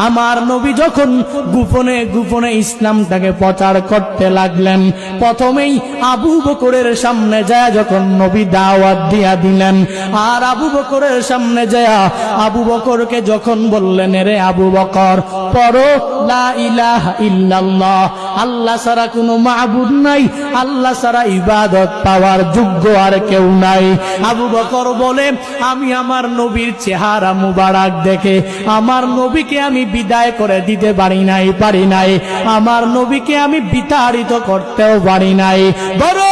আমার নবী যখন গোপনে গোপনে ইসলামটাকে প্রচার করতে লাগলেন, প্রথমেই আবু বকরের সামনে যায় যখন নবী দাওয়াত দিয়া দিলেন, আর আবু বকরের সামনে যায় আবু বকরকে যখন বললেন, রে আবু বকর, পড়ো লা ইলাহা ইল্লাল্লাহ, আল্লাহ ছাড়া কোনো মাবুদ নাই, আল্লাহ ছাড়া ইবাদত পাওয়ার যোগ্য আর কেউ নাই। আবু বকর বলে, আমি আমার নবীর চেহারা মুবারক দেখে আমার নবীকে আমি বিদায় করে দিতে পারি নাই, আমার নবীকে আমি বিতাড়িত করতেও পারি নাই, বরং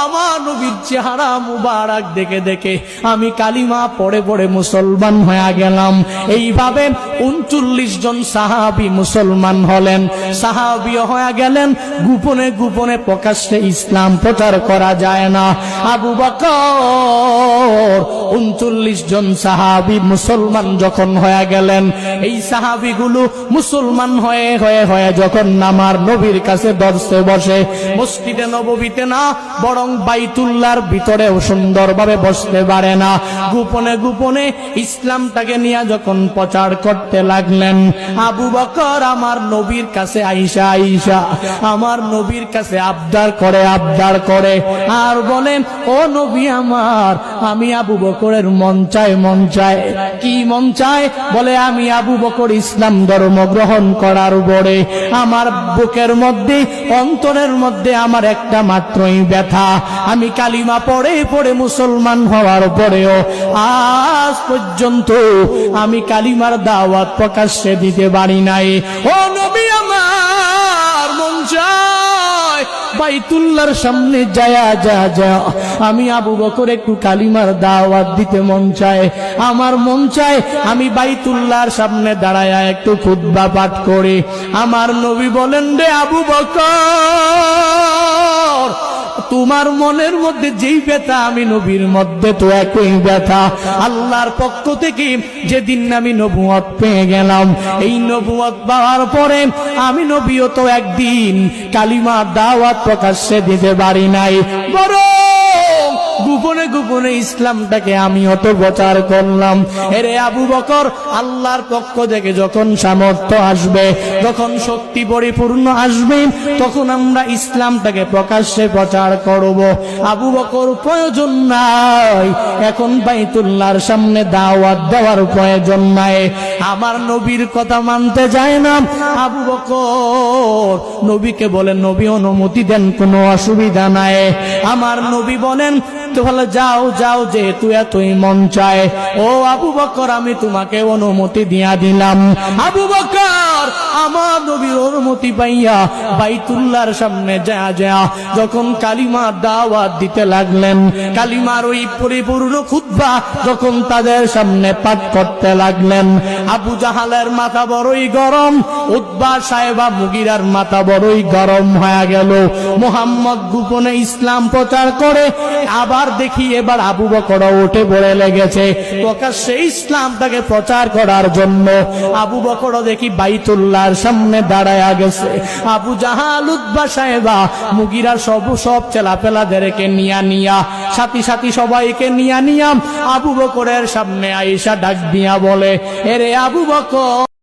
আমার নবীর চেহারা মুবারক দেখে দেখে আমি কালিমা পড়ে পড়ে মুসলমান হয়ে গেলাম। এইভাবে 39 জন সাহাবী মুসলমান হলেন, সাহাবীও হয়ে গেলেন। গোপনে গোপনে প্রকাশ্যে ইসলাম প্রচার করা যায় না। আবু বকর 39 জন সাহাবী মুসলমান যখন হয়ে গেলেন, এই সাহাবীগুলো মুসলমান হয়ে যখন আমার নবীর কাছে দরসে বসে, মসজিদে নববীতে না বরং বাইতুল্লাহর ভিতরেও সুন্দরভাবে বসতে পারে না, গোপনে গোপনে ইসলামটাকে নিয়ে যখন প্রচার করতে লাগলেন, আবু বকর আমার নবীর কাছে আইসা আমার নবীর কাছে আবদার করে আর বলেন, ও নবী আমার, আমি আবু বকরের মন চায়। কি মন চায়? বলে, আমি আবু বকর ইসলাম ধর্ম গ্রহণ করার পরে আমার বুকের মধ্যে, অন্তরের মধ্যে আমার একটা মাত্রই ব্যথা, আমি কালিমা পড়ে পড়ে মুসলমান হওয়ার পরেও আজ পর্যন্ত আমি কালিমার দাওয়াত প্রকাশ্যে দিতে পারি নাই। ও নবী আমার, মন চায় বাইতুল্লাহর সামনে যা আমি আবু বকর একটু কালিমার দাওয়াত দিতে মন চায়, আমার মন চায় আমি বাইতুল্লাহর সামনে দাঁড়ায়া একটু খুতবা পাঠ করি। আমার নবী বলেন, রে আবু বকর, তোমার মনের মধ্যে যেই ব্যথা আমি নবীর মধ্যে তো একই ব্যথা। আল্লাহর পক্ষ থেকে যেদিন আমি নবুয়ত পেয়ে গেলাম, এই নবুয়ত পাওয়ার পরে আমি নবীও তো একদিন কালিমা দাওয়াত প্রকাশ্যে দিতে পারি নাই, বরং গোপনে গোপনে ইসলামটাকে আমি অত প্রচার করলাম। এরে আবু বকর, আল্লাহর পক্ষ থেকে যখন সামর্থ্য আসবে, যখন শক্তি পরিপূর্ণ আসবে, তখন আমরা ইসলামটাকে প্রকাশ্যে প্রচার করব। আবু বকর, প্রয়োজন নাই, এখন বাইতুল্লাহর সামনে দাওয়াত দেওয়ার প্রয়োজন নাই। আমার নবীর কথা মানতে যায় না আবু বকর, নবীকে বলেন, নবী অনুমতি দেন, কোনো অসুবিধা নাই। আমার নবী বলেন, তাহলে যাও, যেহেতু এতই মন চায়, ও আবু বকর, আমি তোমাকে অনুমতি দিয়া দিলাম। আবু বকর আমার নবীর অনুমতি পাইয়া বাইতুল্লাহর সামনে যা যখন কালিমার দাওয়াত দিতে লাগলেন, কালিমার ওই পরিপূর্ণ খুতবা যখন তাদের সামনে পাঠ করতে লাগলেন, আবু জাহালের মাথা বড়ই গরম, উতবা সাহেবা মুগিরার মাথা বড়ই গরম হয়ে গেল। মুহাম্মদ গোপনে ইসলাম প্রচার করে, আবার দেখি এবার আবু বকর উঠে পড়ে লেগেছে প্রকাশ্যে ইসলামটাকে প্রচার করার জন্য। আবু বকর দেখি বাইতুল্লাহর সামনে দাঁড়ায়া গেছে। আবু জাহাল, উতবা সাহেবা মুগিরা সব চেলাপেলাদেরকে নিয়া সাথী সবাইকে নিয়া আবু বকরের সামনে আয়েশা ডাক দিয়া বলে, এরে আবু বকর,